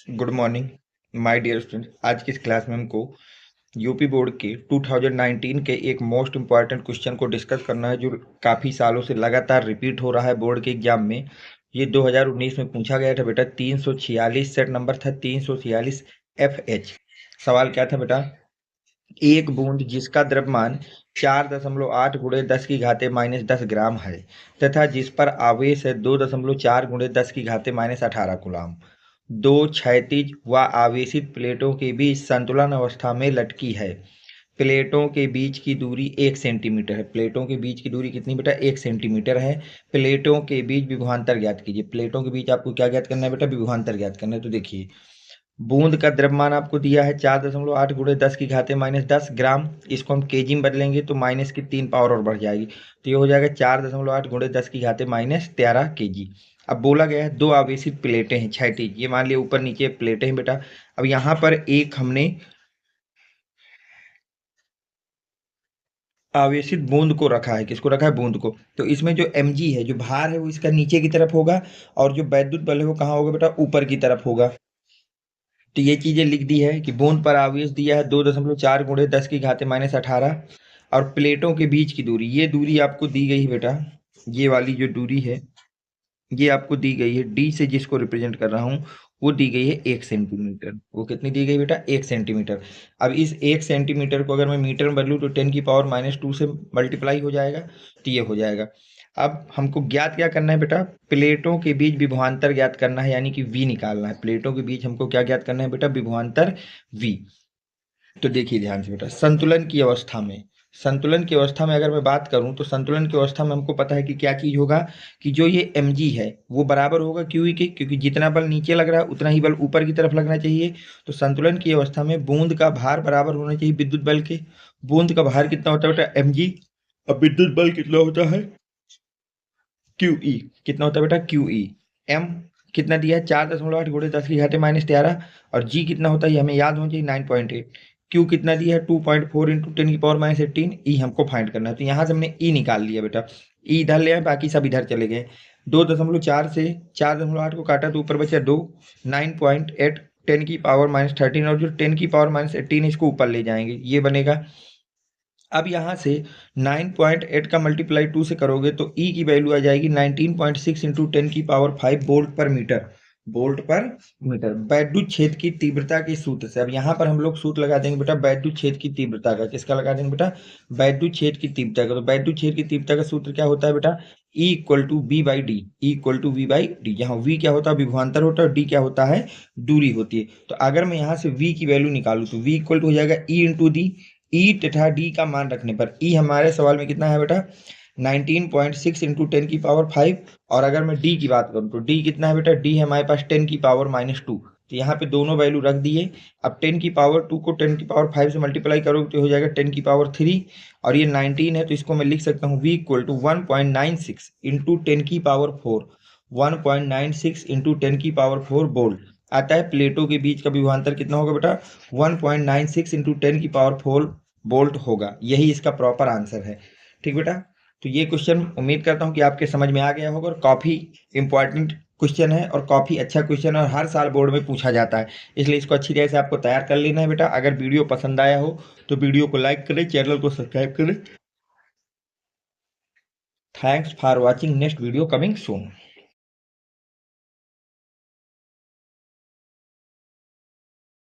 Good morning my dear student. आज की इस क्लास में हमको यूपी बोर्ड के 2019 के एक मोस्ट इम्पॉर्टेंट क्वेश्चन को डिस्कस करना है, जो काफ़ी सालों से लगातार रिपीट हो रहा है बोर्ड के एग्जाम में। ये 2019 में पूछा गया था बेटा। 346 सेट नंबर था, 346 FH। सवाल क्या था बेटा? एक बूंद जिसका द्रव्यमान 4.8 गुणे 10 की घाते माइनस 10 ग्राम है तथा जिस पर आवेश है 2.4 गुणे 10 की घाते माइनस 18 कूलाम, दो क्षैतिज व आवेशित प्लेटों के बीच संतुलन अवस्था में लटकी है। प्लेटों के बीच की दूरी 1 सेंटीमीटर है। प्लेटों के बीच की दूरी कितनी बेटा? 1 सेंटीमीटर है। प्लेटों के बीच विभवांतर ज्ञात कीजिए। प्लेटों के बीच आपको क्या ज्ञात करना है बेटा? विभवांतर ज्ञात करना है। तो देखिए, बूंद का द्रव्यमान आपको दिया है 4.8 गुणे 10 की घाते माइनस 10 ग्राम। इसको हम केजी में बदलेंगे तो माइनस की 3 पावर और बढ़ जाएगी, तो ये हो जाएगा 4.8 गुणे 10 की घाते माइनस 13 केजी। अब बोला गया है दो आवेशित प्लेटें हैं क्षैतिज, ये मान लिया ऊपर नीचे प्लेटें हैं बेटा। अब यहाँ पर एक हमने आवेशित बूंद को रखा है। किसको रखा है? बूंद को। तो इसमें जो mg है, जो भार है, वो इसका नीचे की तरफ होगा और जो वैद्युत बल है वो कहाँ होगा बेटा? ऊपर की तरफ होगा। तो ये चीजें लिख दी है कि बूंद पर आवेश दिया है 2.4 गुणे 10 की घाते माइनस 18 और प्लेटों के बीच की दूरी, ये दूरी आपको दी गई है बेटा। ये वाली जो दूरी है ये आपको दी गई है, डी से जिसको रिप्रेजेंट कर रहा हूँ वो दी गई है 1 सेंटीमीटर। वो कितनी दी गई बेटा? 1 सेंटीमीटर। अब इस 1 सेंटीमीटर को अगर मैं मीटर में बदलूँ तो 10⁻⁻² से मल्टीप्लाई हो जाएगा, तो ये हो जाएगा। अब हमको ज्ञात क्या करना है बेटा? प्लेटों के बीच विभवांतर ज्ञात करना है, यानी कि v निकालना है। प्लेटों के बीच हमको क्या ज्ञात करना है बेटा? विभवांतर v। तो देखिए ध्यान से बेटा, संतुलन की अवस्था में अगर मैं बात करूं तो संतुलन की अवस्था में हमको पता है कि क्या चीज होगा, कि जो ये mg है वो बराबर होगा QE के, क्योंकि जितना बल नीचे लग रहा है उतना ही बल ऊपर की तरफ लगना चाहिए। तो संतुलन की अवस्था में बूंद का भार बराबर होना चाहिए विद्युत बल के। बूंद का भार कितना होता है बेटा? mg। अब विद्युत बल कितना होता है? QE। कितना होता है बेटा? QE। m कितना दिया है? 4.8 गुणे 10 की घाते माइनस 13 और g कितना होता है ये हमें याद होना चाहिए, 9.8। q कितना दिया है? 2.4 इंटू 10⁻⁻18। ई हमको फाइंड करना है, तो यहाँ से हमने ई निकाल लिया बेटा। ई इधर ले आए, बाकी सब इधर चले गए। 2.4 से 4.8 को काटा तो ऊपर बचा 2। 9.8 10⁻⁻13 और जो 10⁻⁻18 इसको ऊपर ले जाएंगे, ये बनेगा। अब यहाँ से 9.8 का मल्टीप्लाई 2 से करोगे तो ई की वैल्यू आ जाएगी 19.6 इंटू 10⁵ वोल्ट पर मीटर। वोल्ट पर मीटर वैद्युत क्षेत्र की तीव्रता के सूत्र से। अब यहाँ पर हम लोग सूत्र लगा देंगे बेटा वैद्युत क्षेत्र की तीव्रता का। किसका लगा देंगे बेटा? वैद्युत क्षेत्र की तीव्रता का। तो वैद्युत क्षेत्र की तीव्रता का सूत्र क्या होता है बेटा? E equal to V by D. E equal to V by D, यहाँ वी क्या होता है? विभवांतर होता है, और डी क्या होता है? दूरी होती है। तो अगर मैं यहाँ से वी की वैल्यू निकालूं तो वी इक्वल टू हो जाएगा ई इंटू दी। ई तथा डी का मान रखने पर ई हमारे सवाल में कितना है बेटा? 19.6 इंटू 10⁵ और अगर मैं डी की बात करूं तो डी कितना है बेटा? डी है हमारे पास 10⁻⁻²। तो यहाँ पे दोनों वैल्यू रख दिए। अब 10⁻² को 10⁻5 से मल्टीप्लाई करोगे तो हो जाएगा 10⁻3 और ये 19 है, तो इसको मैं लिख सकता हूँ v equal to 1.96 into 10⁻4। 1.96 into 10⁻4 volt आता है। प्लेटों के बीच का विभवांतर कितना होगा बेटा? 1.96 इंटू 10⁻4 वोल्ट होगा। यही इसका प्रॉपर आंसर है। ठीक बेटा, तो ये क्वेश्चन उम्मीद करता हूँ कि आपके समझ में आ गया होगा और काफ़ी इंपॉर्टेंट क्वेश्चन है और काफ़ी अच्छा क्वेश्चन है और हर साल बोर्ड में पूछा जाता है, इसलिए इसको अच्छी तरह से आपको तैयार कर लेना है बेटा। अगर वीडियो पसंद आया हो तो वीडियो को लाइक करें, चैनल को सब्सक्राइब करें। Thanks for watching, next video coming soon.